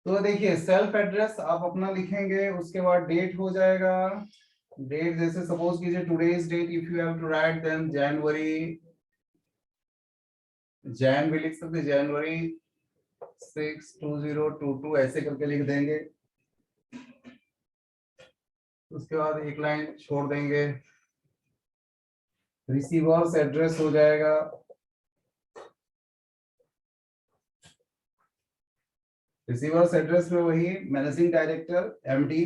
तो देखिए self address आप अपना लिखेंगे, उसके बाद डेट हो जाएगा। डेट जैसे सपोज कीजिए today's date, if you have to write then January, Jan भी लिख सकते, जनवरी 6 2022 ऐसे करके लिख देंगे। उसके बाद एक लाइन छोड़ देंगे, रिसीवर्स एड्रेस हो जाएगा। रिसीवर्स एड्रेस में वही मैनेजिंग डायरेक्टर एमडी,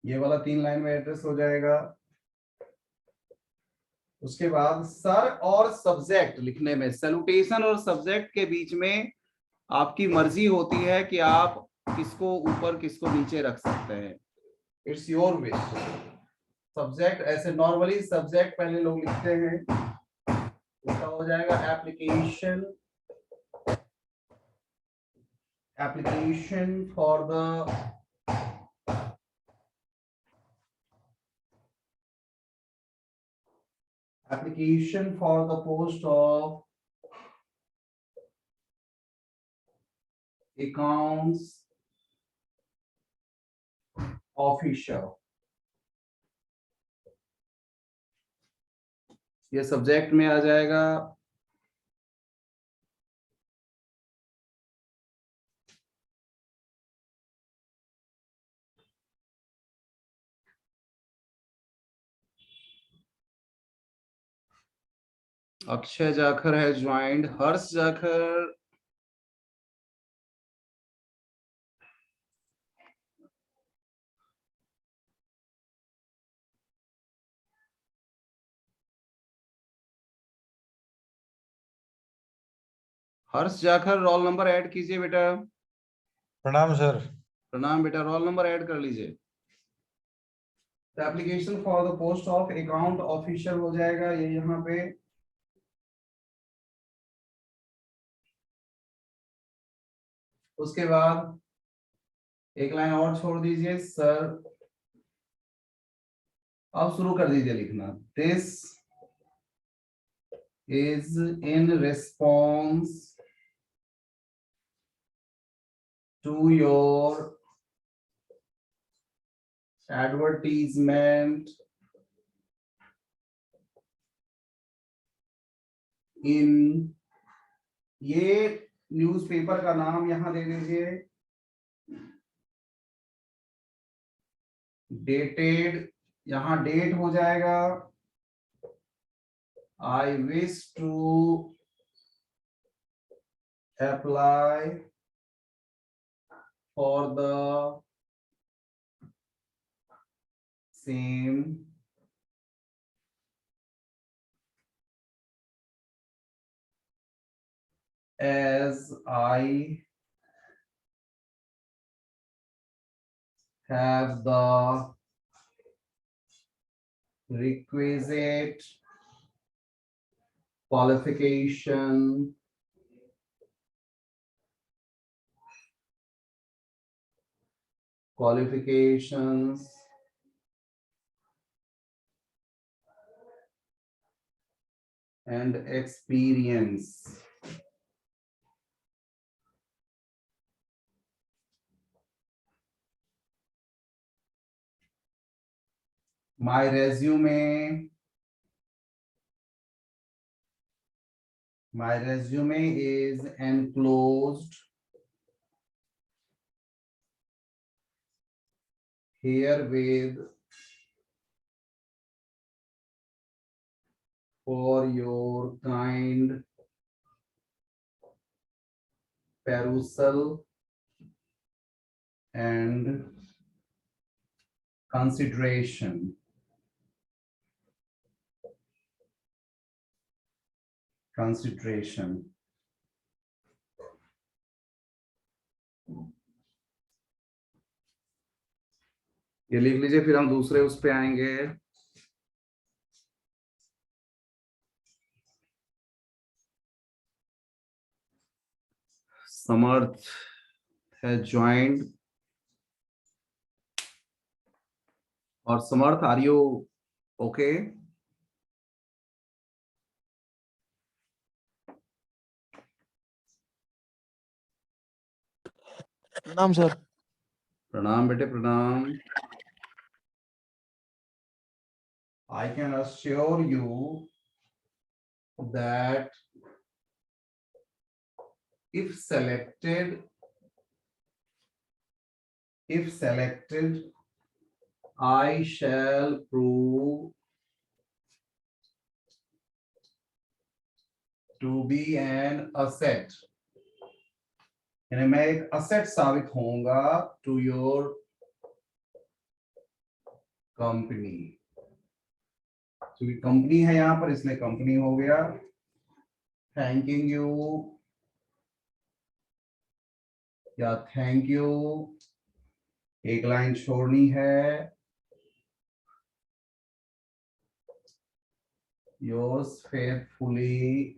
ये वाला 3 लाइन में एड्रेस हो जाएगा। उसके बाद सर और सब्जेक्ट लिखने में, सैल्यूटेशन और सब्जेक्ट के बीच में आपकी मर्जी होती है कि आप किसको ऊपर किसको नीचे रख सकते हैं, इट्स योर विश। सब्जेक्ट ऐसे नॉर्मली सब्जेक्ट पहले लोग लिखते हैं, उसका हो जाएगा application, application for the application for the post of accounts officer, ये सब्जेक्ट में आ जाएगा। अक्षय जाखर है ज्वाइंड, हर्ष जाखर रोल नंबर ऐड कीजिए बेटा। प्रणाम सर। प्रणाम बेटा, रोल नंबर ऐड कर लीजिए। Application for the post of account officer हो जाएगा ये यहाँ पे। उसके बाद एक लाइन और छोड़ दीजिए सर, अब शुरू कर दीजिए लिखना, this is in response to your advertisement in, ये न्यूज़पेपर का नाम यहां दे दीजिए, डेटेड, यहां डेट हो जाएगा, I wish to apply for the same as I have the requisite qualification qualifications and experience my resume is enclosed herewith for your kind perusal and consideration. ये लिख लीजिए, फिर हम दूसरे उस पे आएंगे। समर्थ है ज्वाइंट, और समर्थ आर यू ओके? प्रणाम सर। प्रणाम बेटे प्रणाम। I can assure you that if selected, I shall prove to be an asset. यानी मैं एक asset साबित होऊंगा to your company. क्योंकि कंपनी है यहाँ पर इसलिए कंपनी हो गया। थैंकिंग यू या थैंक यू एक लाइन छोड़नी है। योर्स फेथफुली,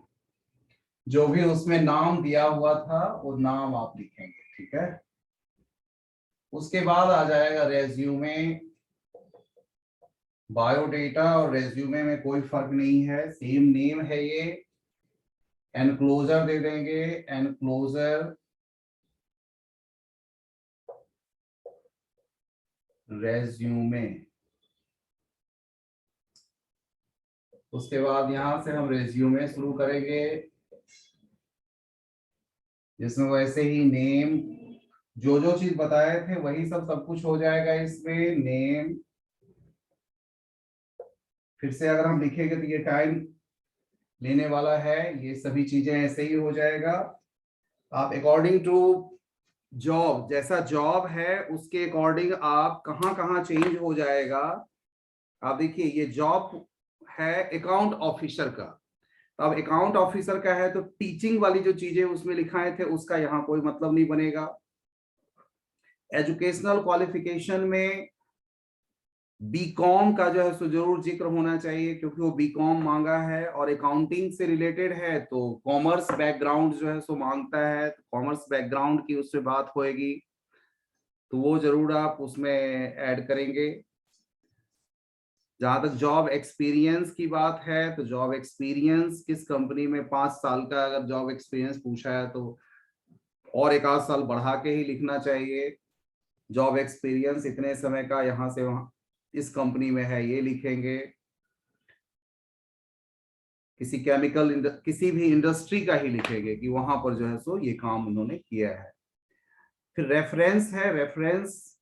जो भी उसमें नाम दिया हुआ था वो नाम आप लिखेंगे, ठीक है। उसके बाद आ जाएगा रेज्यूमे। बायोडेटा और रेज्यूमे में कोई फर्क नहीं है, सेम नेम है ये। एनक्लोजर दे देंगे, एनक्लोजर रेज्यूमे। उसके बाद यहां से हम रेज्यूमे शुरू करेंगे, जिसमें वैसे ही नेम, जो चीज बताए थे वही सब कुछ हो जाएगा इसमें। नेम फिर से अगर हम लिखेंगे तो ये टाइम लेने वाला है, ये सभी चीजें ऐसे ही हो जाएगा। आप अकॉर्डिंग टू जॉब, जैसा जॉब है उसके अकॉर्डिंग आप कहां कहां चेंज हो जाएगा। आप देखिए ये जॉब है अकाउंट ऑफिसर का, अब अकाउंट ऑफिसर का है तो टीचिंग वाली जो चीजें उसमें लिखाए थे उसका यहाँ कोई मतलब नहीं बनेगा। एजुकेशनल क्वालिफिकेशन में बीकॉम का जो है सो जरूर जिक्र होना चाहिए, क्योंकि वो बीकॉम मांगा है और अकाउंटिंग से रिलेटेड है तो कॉमर्स बैकग्राउंड जो है सो मांगता है, तो कॉमर्स बैकग्राउंड की उससे बात होएगी तो वो जरूर आप उसमें ऐड करेंगे। जहां तक जॉब एक्सपीरियंस की बात है तो जॉब एक्सपीरियंस किस कंपनी में 5 साल का अगर जॉब एक्सपीरियंस पूछा है तो और एक आध साल बढ़ा के ही लिखना चाहिए। जॉब एक्सपीरियंस इतने समय का यहाँ से वहां इस कंपनी में है ये लिखेंगे। किसी केमिकल किसी भी इंडस्ट्री का ही लिखेंगे कि वहां पर जो है सो ये काम उन्होंने किया है। फिर रेफरेंस है, रेफरेंस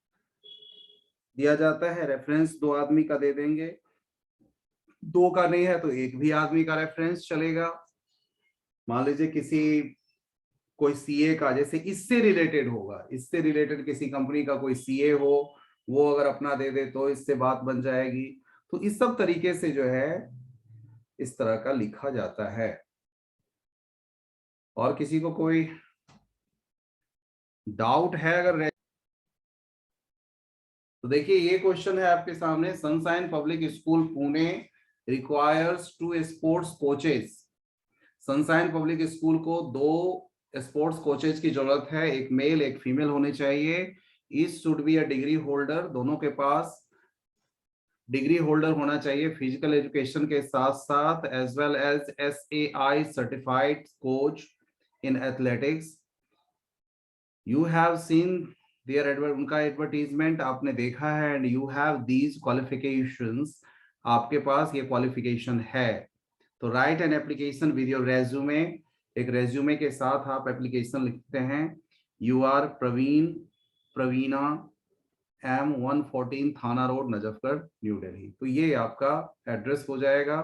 दिया जाता है, रेफरेंस 2 आदमी का दे देंगे, 2 का नहीं है तो एक भी आदमी का रेफरेंस चलेगा। मान लीजिए किसी कोई सीए का, जैसे इससे रिलेटेड होगा, इससे रिलेटेड किसी कंपनी का कोई सीए हो, वो अगर अपना दे दे तो इससे बात बन जाएगी। तो इस सब तरीके से जो है इस तरह का लिखा जाता है। और किसी को कोई डाउट है अगर तो देखिए ये क्वेश्चन है आपके सामने। Sunshine Public School Pune requires 2 sports coaches. Sunshine Public school को 2 स्पोर्ट्स कोचेज की जरूरत है, एक मेल एक फीमेल होने चाहिए। Each should be a degree holder, दोनों के पास डिग्री होल्डर होना चाहिए फिजिकल एजुकेशन के साथ साथ, as well as SAI certified coach in athletics. You have seen there उनका एडवर्टीजमेंट आपने देखा है, and you have these qualifications, आपके पास ये क्वालिफिकेशन है। तो write an application with your resume, एक रेज्यूमे के साथ आप एप्लीकेशन लिखते हैं। यू आर प्रवीणा M114 थाना रोड नजफगढ़ न्यू दिल्ली। तो ये आपका एड्रेस हो जाएगा।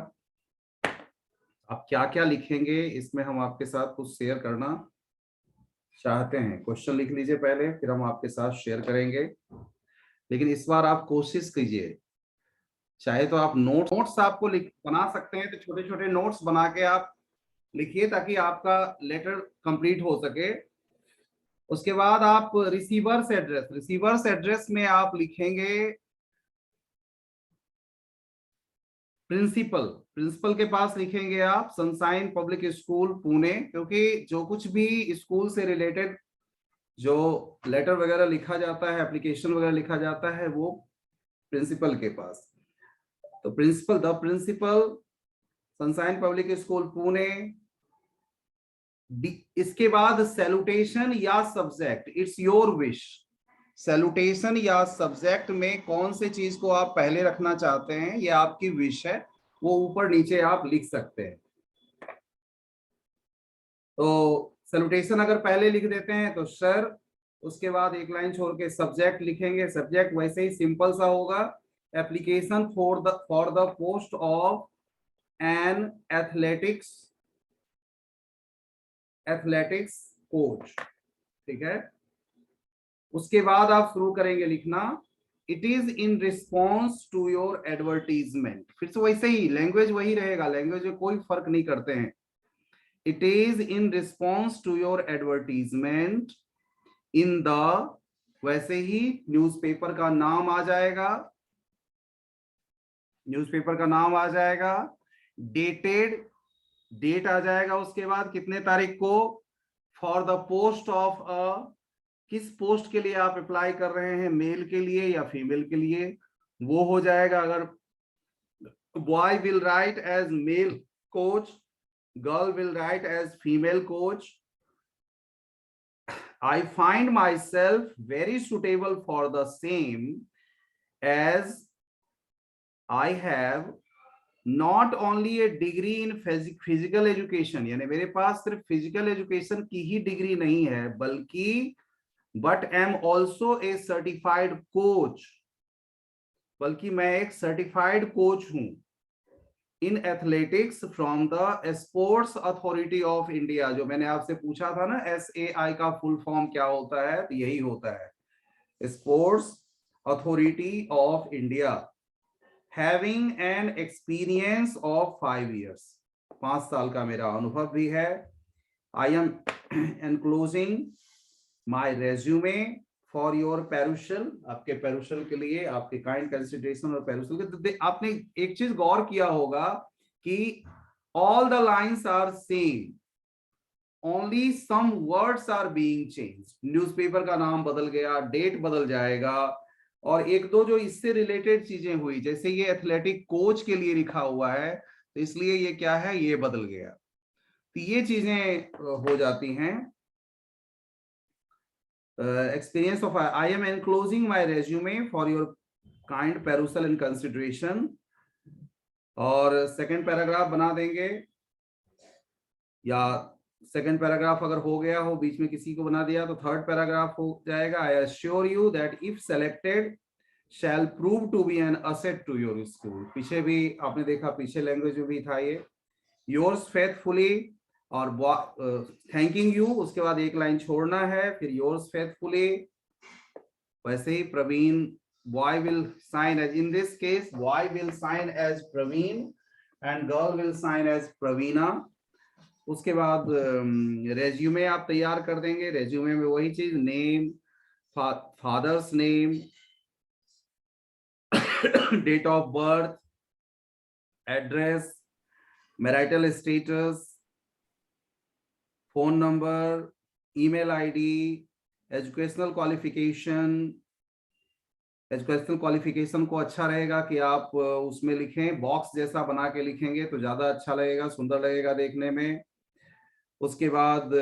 आप क्या क्या लिखेंगे इसमें हम आपके साथ कुछ शेयर करना चाहते हैं। क्वेश्चन लिख लीजिए पहले, फिर हम आपके साथ शेयर करेंगे। लेकिन इस बार आप कोशिश कीजिए, चाहे तो आप नोट्स आपको बना सकते हैं, तो छोटे छोटे नोट्स बना के आप लिखिए ताकि आपका लेटर कंप्लीट हो सके। उसके बाद आप रिसीवर्स एड्रेस में आप लिखेंगे प्रिंसिपल के पास लिखेंगे आप सनशाइन पब्लिक स्कूल पुणे, क्योंकि जो कुछ भी स्कूल से रिलेटेड जो लेटर वगैरह लिखा जाता है, एप्लीकेशन वगैरह लिखा जाता है, वो प्रिंसिपल के पास। तो principal Sunshine Public School Pune इसके बाद सैल्यूटेशन या subject, it's your wish. Salutation या सब्जेक्ट में कौन से चीज को आप पहले रखना चाहते हैं, ये आपकी विश है, वो ऊपर नीचे आप लिख सकते हैं। तो सैल्यूटेशन अगर पहले लिख देते हैं तो सर, उसके बाद एक लाइन छोड़ के सब्जेक्ट लिखेंगे। सब्जेक्ट वैसे ही सिंपल सा होगा, application for the post of an athletics coach, ठीक है। उसके बाद आप शुरू करेंगे लिखना, it is in response to your advertisement. फिर से वैसे ही लैंग्वेज वही रहेगा, लैंग्वेज में कोई फर्क नहीं करते हैं। It is in response to your advertisement in the, वैसे ही न्यूज़पेपर का नाम आ जाएगा, न्यूज़पेपर का नाम आ जाएगा, डेटेड, डेट आ जाएगा, उसके बाद कितने तारीख को, for the post of a, किस पोस्ट के लिए आप अप्लाई कर रहे हैं, मेल के लिए या फीमेल के लिए, वो हो जाएगा। अगर boy will write as male coach, girl will write as female coach. I find myself very suitable for the same, as I have not only a degree in physical education, यानी मेरे पास सिर्फ physical education की ही degree नहीं है, बल्कि but am also a certified coach, बल्कि मैं एक सर्टिफाइड कोच हूं in athletics from the sports authority of India. जो मैंने आपसे पूछा था ना, SAI का फुल फॉर्म क्या होता है, तो यही होता है, sports authority of India. Having an experience of 5 years, 5 साल का मेरा अनुभव भी है। I am enclosing my resume for your perusal, आपके पेरुशल के लिए, आपके काइंड कंसिडरेशन और पेरुशल के। आपने एक चीज गौर किया होगा कि all the lines are same, only some words are being change. Newspaper का नाम बदल गया, डेट बदल जाएगा, और एक दो जो इससे रिलेटेड चीजें हुई, जैसे ये एथलेटिक कोच के लिए लिखा हुआ है, तो इसलिए ये क्या है, ये बदल गया। तो ये चीजें हो जाती हैं। experience of I am enclosing my resume for your kind perusal and consideration। और सेकंड पैराग्राफ बना देंगे, या सेकंड पैराग्राफ अगर हो गया हो, बीच में किसी को बना दिया, तो थर्ड पैराग्राफ हो जाएगा। I assure you that if selected shall prove to be an asset to your school. पीछे भी आपने देखा, पीछे लैंग्वेज में भी था ये, योर्स फेथफुली और थैंकिंग यू, उसके बाद एक लाइन छोड़ना है, फिर योर्स फेथफुली। वैसे ही Praveen, boy will sign as, in this case boy will sign as Praveen and girl will sign as Praveena. उसके बाद रेज्यूमे आप तैयार कर देंगे। रेज्यूमे में वही चीज, name, father's name, date of birth, address, marital status, phone number, email ID, educational qualification. Educational qualification को अच्छा रहेगा कि आप उसमें लिखें, बॉक्स जैसा बना के लिखेंगे तो ज्यादा अच्छा लगेगा, सुंदर लगेगा देखने में। उसके बाद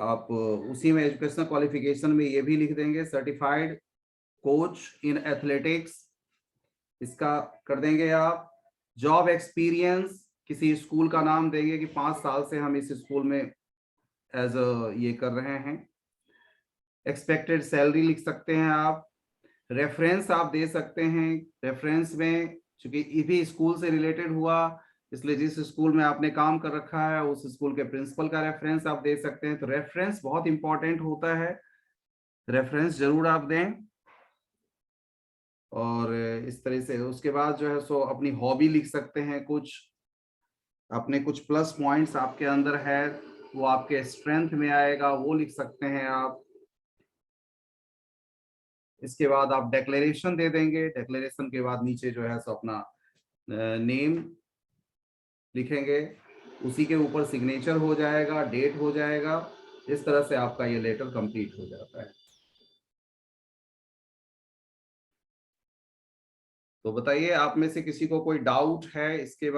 आप उसी में एजुकेशनल क्वालिफिकेशन में ये भी लिख देंगे, सर्टिफाइड कोच इन एथलेटिक्स, इसका कर देंगे आप। जॉब एक्सपीरियंस, किसी स्कूल का नाम देंगे कि 5 साल से हम इस स्कूल में एज ये कर रहे हैं। एक्सपेक्टेड सैलरी लिख सकते हैं आप। रेफरेंस आप दे सकते हैं, रेफरेंस में चूंकि ये भी स्कूल से रिलेटेड हुआ, इसलिए जिस स्कूल में आपने काम कर रखा है उस स्कूल के प्रिंसिपल का रेफरेंस आप दे सकते हैं। तो रेफरेंस बहुत इंपॉर्टेंट होता है, रेफरेंस जरूर आप दें। और इस तरह से उसके बाद जो है सो अपनी हॉबी लिख सकते हैं, कुछ अपने कुछ प्लस पॉइंट्स आपके अंदर है, वो आपके स्ट्रेंथ में आएगा, वो लिख सकते हैं आप। इसके बाद आप डेक्लेरेशन दे देंगे। डेक्लेरेशन के बाद नीचे जो है सो अपना नेम लिखेंगे, उसी के ऊपर सिग्नेचर हो जाएगा, डेट हो जाएगा। इस तरह से आपका ये लेटर कंप्लीट हो जाता है। तो बताइए, आप में से किसी को कोई डाउट है इसके बारे